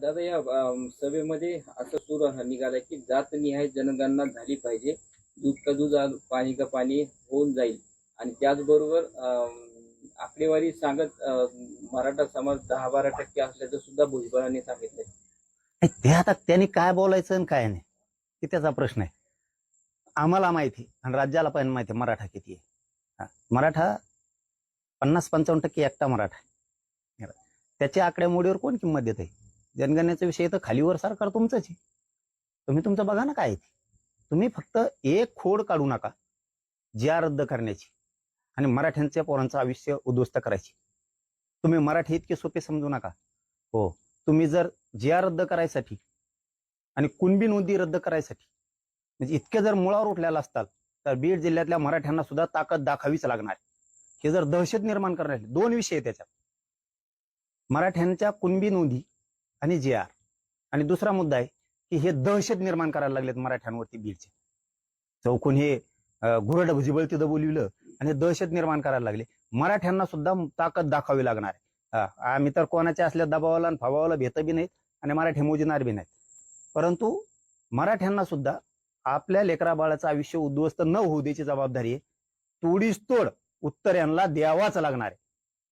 दादा या सभेमध्ये असं सूर निघालाय की जातनिहाय जनगणना झाली पाहिजे. दूध का दूध पाणी का पाणी होऊन जाईल. आणि त्याचबरोबर आकडेवारी सांगत मराठा समाज 10-12% असल्याचं सुद्धा भुजबळांनी सांगितलंय. ते आता त्यांनी काय बोलायचं आणि काय नाही ते त्याचा प्रश्न आहे. आम्हाला माहिती आणि राज्याला पण माहिती मराठा किती आहे. मराठा 50-55% एकटा मराठा आहे. त्याच्या आकडेमोडीवर कोण किंमत देत आहे? जनगणनेचा विषय तर खालीवर सरकार तुमचंच आहे. तुम्ही तुमचं बघा ना काय आहे. तुम्ही फक्त एक खोड काढू नका ज्या रद्द करण्याची आणि मराठ्यांच्या पोरांचं आयुष्य उद्ध्वस्त करायची. तुम्ही मराठी इतके सोपे समजू नका. हो, तुम्ही जर ज्या रद्द करायसाठी आणि कुणबी नोंदी रद्द करायसाठी म्हणजे इतके जर मुळावर उठलेला असताल तर बीड जिल्ह्यातल्या मराठ्यांना सुद्धा ताकद दाखवावीच लागणार. हे जर दहशत निर्माण करण्याचे दोन विषय आहेत त्याच्यात, मराठ्यांच्या कुणबी नोंदी आणि जे आर. आणि दुसरा मुद्दा आहे की हे दहशत निर्माण करायला लागलेत मराठ्यांवरती बीडचे. चौकून हे घुरड भुजिबळ तिथं बोलविलं आणि दहशत निर्माण करायला लागले. मराठ्यांना सुद्धा ताकद दाखवावी लागणार आहे. आम्ही तर कोणाच्या असल्या दबावाला आणि फवावाला भेट बी नाहीत आणि मराठी मोजणार बी नाहीत. परंतु मराठ्यांना सुद्धा आपल्या लेकरा बाळाचं आयुष्य उद्ध्वस्त न होऊ द्यायची जबाबदारी आहे. तोडीस तोड उत्तर यांना द्यावाच लागणार आहे.